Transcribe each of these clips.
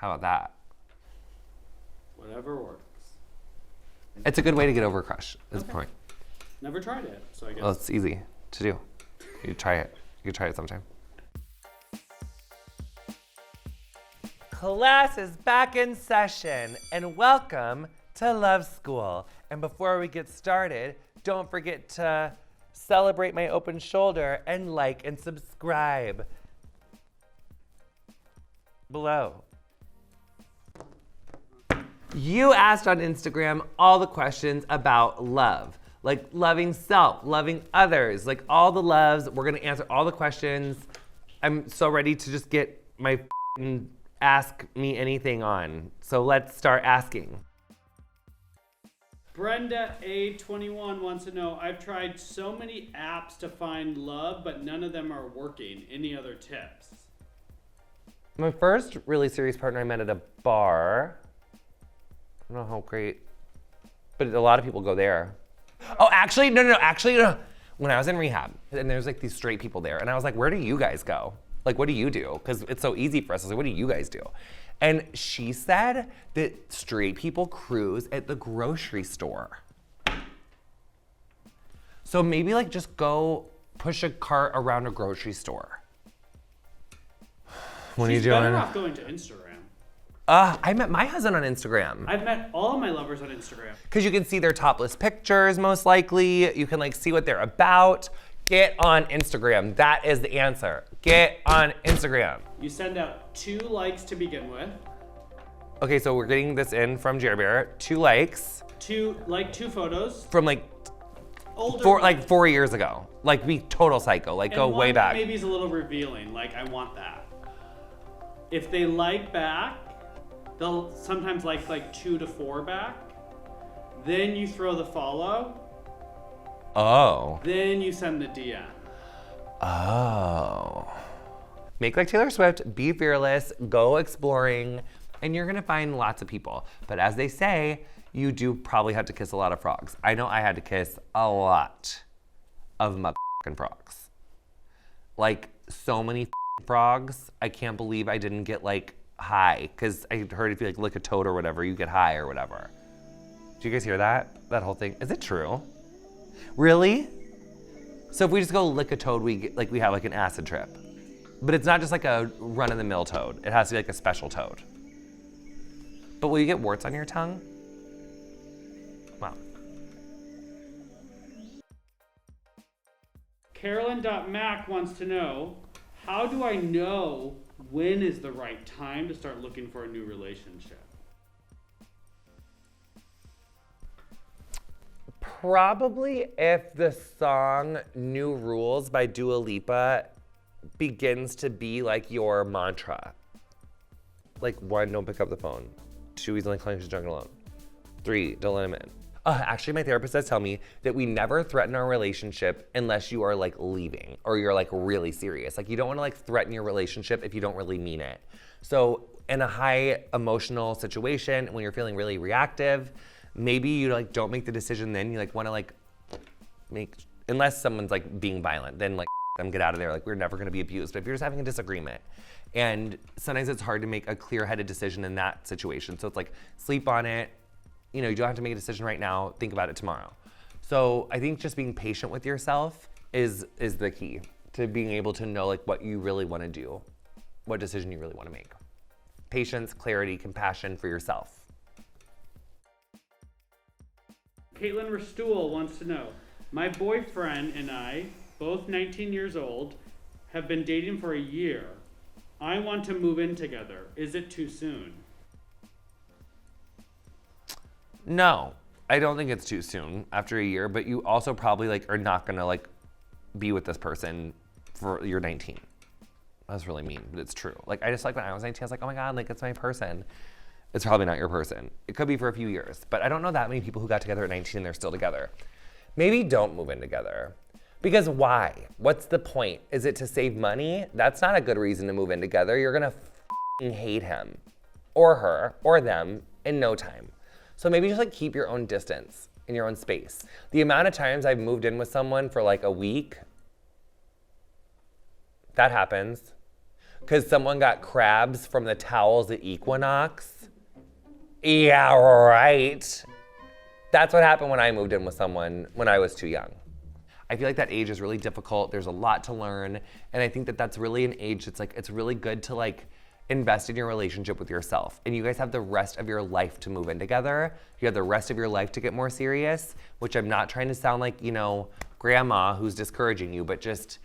How about that? Whatever works. It's a good way to get over a crush, is the point. Never tried it, so I guess. Well, it's easy to do. You try it. You can try it sometime. Class is back in session, and welcome to Love School. And before we get started, don't forget to celebrate my open shoulder and like and subscribe below. You asked on Instagram all the questions about love, like loving self, loving others, like all the loves. We're gonna answer all the questions. I'm so ready to just get my ask me anything on. So let's start asking. Brenda A21 wants to know, I've tried so many apps to find love, but none of them are working. Any other tips? My first really serious partner I met at a bar. I don't know how great, but a lot of people go there. Oh, actually, no. When I was in rehab, and there's like these straight people there, and I was like, where do you guys go? Like, what do you do? Because it's so easy for us. I was like, what do you guys do? And she said that straight people cruise at the grocery store. So maybe like just go push a cart around a grocery store. What are you doing? She's better off going to Instagram. I met my husband on Instagram. I've met all of my lovers on Instagram. Because you can see their topless pictures, most likely. You can like see what they're about. Get on Instagram. That is the answer. Get on Instagram. You send out 2 likes to begin with. Okay, so we're getting this in from Jerry Bear. 2 likes. 2 photos. From like Older. 4 years ago. Like be total psycho. Like go way back. Maybe it's a little revealing. Like I want that. If they like back, they'll sometimes like 2 to 4 back. Then you throw the follow. Oh. Then you send the DM. Oh. Make like Taylor Swift, be fearless, go exploring, and you're gonna find lots of people. But as they say, you do probably have to kiss a lot of frogs. I know I had to kiss a lot of motherfucking frogs. Like so many frogs, I can't believe I didn't get like high, because I heard if you like lick a toad or whatever, you get high or whatever. Do you guys hear that? That whole thing, is it true? Really? So if we just go lick a toad, we have like an acid trip. But it's not just like a run-of-the-mill toad. It has to be like a special toad. But will you get warts on your tongue? Wow. Carolyn.mac wants to know, how do I know when is the right time to start looking for a new relationship? Probably if the song New Rules by Dua Lipa begins to be like your mantra. Like 1, don't pick up the phone. 2, he's only calling because he's drunk and alone. 3, don't let him in. Actually, my therapist does tell me that we never threaten our relationship unless you are like leaving or you're like really serious. Like you don't want to like threaten your relationship if you don't really mean it. So in a high emotional situation, when you're feeling really reactive, maybe you like don't make the decision then. You like want to like make, unless someone's like being violent, then like them get out of there. Like we're never going to be abused. But if you're just having a disagreement, and sometimes it's hard to make a clear-headed decision in that situation. So it's like sleep on it. You know, you don't have to make a decision right now. Think about it tomorrow. So I think just being patient with yourself is the key to being able to know like what you really want to do, what decision you really want to make. Patience, clarity, compassion for yourself. Caitlin Restool wants to know, my boyfriend and I, both 19 years old, have been dating for a year. I want to move in together. Is it too soon? No, I don't think it's too soon after a year, but you also probably like are not gonna like be with this person for you're 19. That's really mean, but it's true. Like I just like when I was 19, I was like, oh my God, like it's my person. It's probably not your person. It could be for a few years, but I don't know that many people who got together at 19 and they're still together. Maybe don't move in together. Because why? What's the point? Is it to save money? That's not a good reason to move in together. You're gonna hate him or her or them in no time. So maybe just like keep your own distance in your own space. The amount of times I've moved in with someone for like a week, that happens. because someone got crabs from the towels at Equinox. Yeah, right. That's what happened when I moved in with someone when I was too young. I feel like that age is really difficult. There's a lot to learn. And I think that that's really an age that's like, it's really good to like invest in your relationship with yourself. And you guys have the rest of your life to move in together. You have the rest of your life to get more serious, which I'm not trying to sound like, you know, grandma who's discouraging you, but just,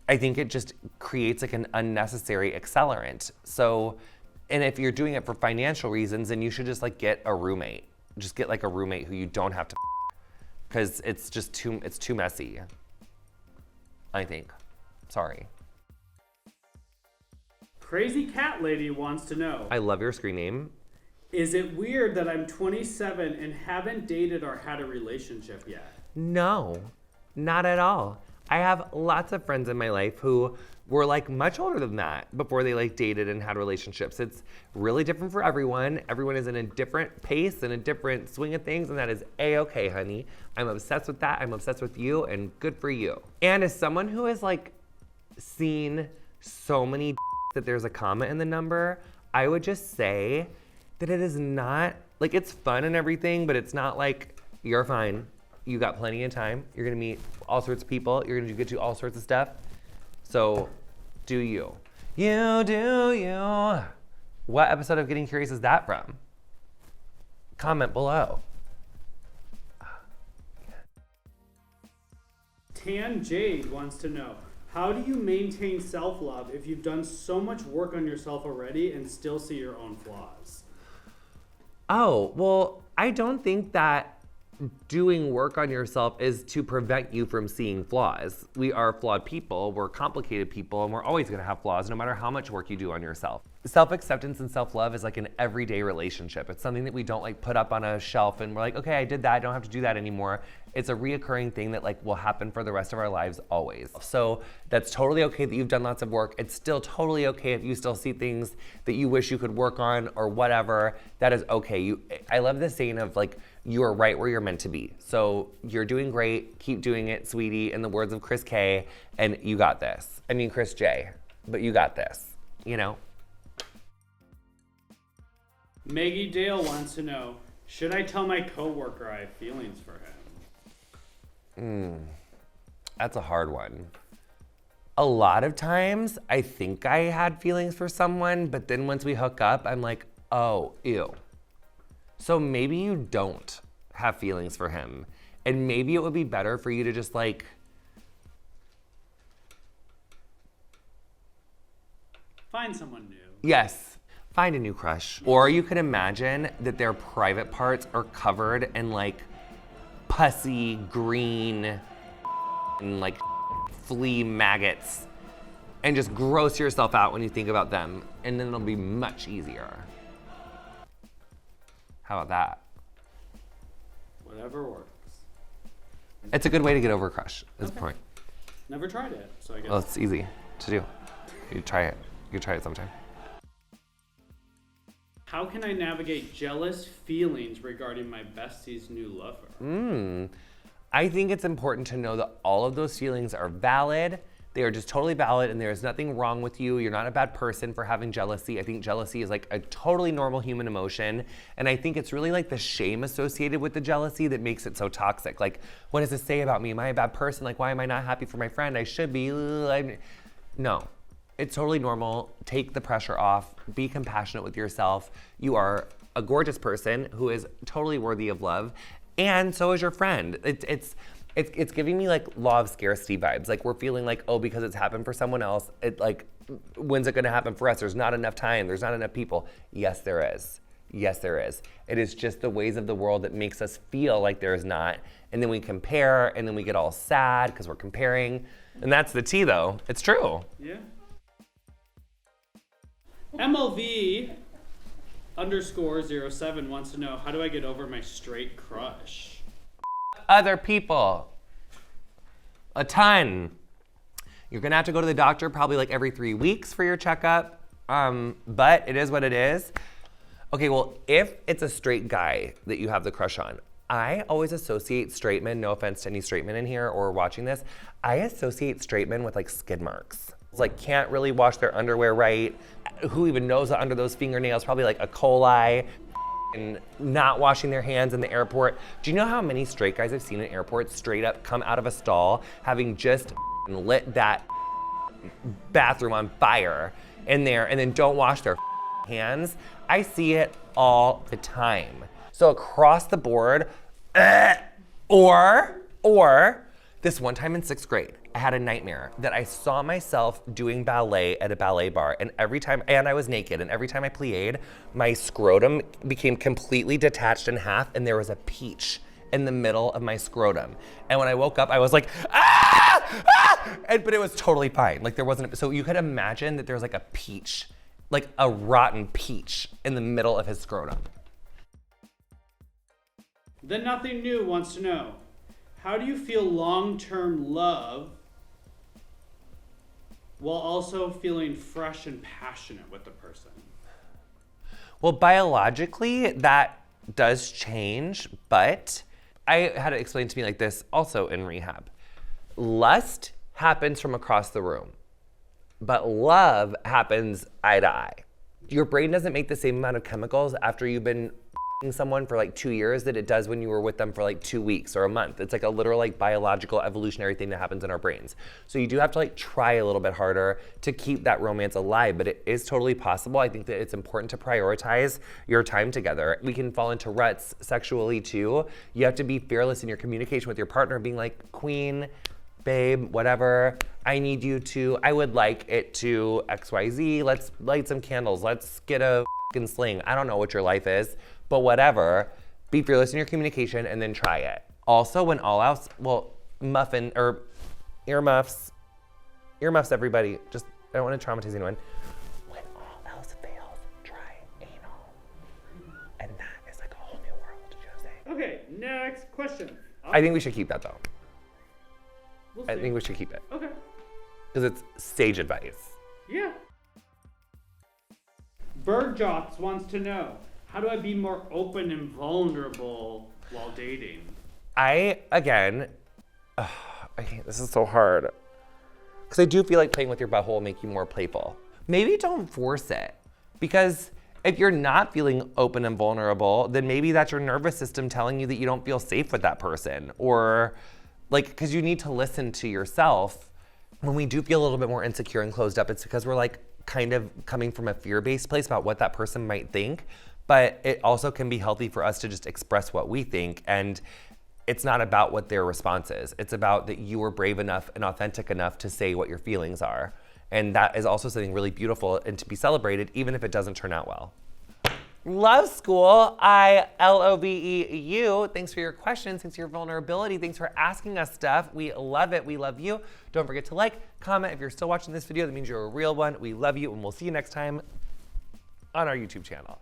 I think it just creates like an unnecessary accelerant. So, and if you're doing it for financial reasons, then you should just like get a roommate. Just get like a roommate who you don't have to, because it's just it's too messy, I think. Sorry. Crazy Cat Lady wants to know. I love your screen name. Is it weird that I'm 27 and haven't dated or had a relationship yet? No, not at all. I have lots of friends in my life who were like much older than that before they like dated and had relationships. It's really different for everyone. Everyone is in a different pace and a different swing of things, and that is A-okay, honey. I'm obsessed with that. I'm obsessed with you, and good for you. And as someone who has like seen so many that there's a comma in the number, I would just say that it is not, like it's fun and everything, but it's not like you're fine. You got plenty of time. You're gonna meet all sorts of people. You're gonna get to all sorts of stuff. So do you. You do you. What episode of Getting Curious is that from? Comment below. Tan Jade wants to know, how do you maintain self-love if you've done so much work on yourself already and still see your own flaws? Oh, well, I don't think that doing work on yourself is to prevent you from seeing flaws. We are flawed people, we're complicated people, and we're always gonna have flaws no matter how much work you do on yourself. Self-acceptance and self-love is like an everyday relationship. It's something that we don't like put up on a shelf and we're like, okay, I did that, I don't have to do that anymore. It's a reoccurring thing that like will happen for the rest of our lives always. So that's totally okay that you've done lots of work. It's still totally okay if you still see things that you wish you could work on or whatever. That is okay. I love the saying of like, you are right where you're meant to be. So you're doing great, keep doing it, sweetie, in the words of Chris K, and you got this. I mean Chris J, but you got this, you know? Maggie Dale wants to know, should I tell my coworker I have feelings for him? That's a hard one. A lot of times, I think I had feelings for someone, but then once we hook up, I'm like, oh, ew. So maybe you don't have feelings for him. And maybe it would be better for you to just like, Find someone new. yes, find a new crush. Or you could imagine that their private parts are covered in like pussy, green, and like flea maggots. And just gross yourself out when you think about them. And then it'll be much easier. How about that? Whatever works. It's a good way to get over a crush, is the Okay. point. Never tried it, so I guess. Well, it's easy to do. You try it. You try it sometime. How can I navigate jealous feelings regarding my bestie's new lover? I think it's important to know that all of those feelings are valid. They are just totally valid, and there is nothing wrong with you. You're not a bad person for having jealousy. I think jealousy is like a totally normal human emotion. And I think it's really like the shame associated with the jealousy that makes it so toxic. Like, what does this say about me? Am I a bad person? Like, why am I not happy for my friend? I should be. No, it's totally normal. Take the pressure off. Be compassionate with yourself. You are a gorgeous person who is totally worthy of love. And so is your friend. It's giving me like law of scarcity vibes. Like we're feeling like, oh, because it's happened for someone else, it like, when's it gonna happen for us? There's not enough time, there's not enough people. Yes, there is. Yes, there is. It is just the ways of the world that makes us feel like there is not. And then we compare and then we get all sad because we're comparing. And that's the tea though, it's true. Yeah. MLV _07 wants to know, how do I get over my straight crush? Other people. A ton. You're gonna have to go to the doctor probably like every 3 weeks for your checkup. But it is what it is. Okay, well, if it's a straight guy that you have the crush on, I always associate straight men, no offense to any straight men in here or watching this, I associate straight men with like skid marks. like can't really wash their underwear right. Who even knows that under those fingernails? Probably like a coli. And not washing their hands in the airport. Do you know how many straight guys I've seen in airports straight up come out of a stall having just lit that bathroom on fire in there and then don't wash their hands? I see it all the time. So across the board, or this one time in 6th grade, I had a nightmare that I saw myself doing ballet at a ballet bar, and I was naked, and every time I plied, my scrotum became completely detached in half, and there was a peach in the middle of my scrotum. And when I woke up, I was like, ah! Ah! But it was totally fine. Like there wasn't, so you could imagine that there's like a peach, like a rotten peach in the middle of his scrotum. Then Nothing New wants to know, how do you feel long-term love while also feeling fresh and passionate with the person? Well, biologically, that does change, but I had it explained to me like this also in rehab. Lust happens from across the room, but love happens eye to eye. Your brain doesn't make the same amount of chemicals after you've been someone for like 2 years that it does when you were with them for like 2 weeks or a month. It's like a literal like biological evolutionary thing that happens in our brains. So you do have to like try a little bit harder to keep that romance alive, but it is totally possible. I think that it's important to prioritize your time together. We can fall into ruts sexually too. You have to be fearless in your communication with your partner, being like, queen, babe, whatever, I need you to, I would like it to XYZ, let's light some candles, let's get a fucking sling. I don't know what your life is, but whatever, be fearless in your communication and then try it. Also, when all else, well, earmuffs, everybody, just, I don't want to traumatize anyone. When all else fails, try anal. And that is like a whole new world, you know what I'm saying? Okay, next question. I think we should keep that though. We'll I see. think we should keep it. Okay. Because it's sage advice. Yeah. Bird Jocks wants to know, how do I be more open and vulnerable while dating? This is so hard. Because I do feel like playing with your butthole will make you more playful. Maybe don't force it. Because if you're not feeling open and vulnerable, then maybe that's your nervous system telling you that you don't feel safe with that person. Or like, because you need to listen to yourself. When we do feel a little bit more insecure and closed up, it's because we're like kind of coming from a fear-based place about what that person might think. But it also can be healthy for us to just express what we think. And it's not about what their response is. It's about that you were brave enough and authentic enough to say what your feelings are. And that is also something really beautiful and to be celebrated, even if it doesn't turn out well. Love School, ILOVEU. Thanks for your questions. Thanks for your vulnerability. Thanks for asking us stuff. We love it. We love you. Don't forget to like, comment. If you're still watching this video, that means you're a real one. We love you, and we'll see you next time on our YouTube channel.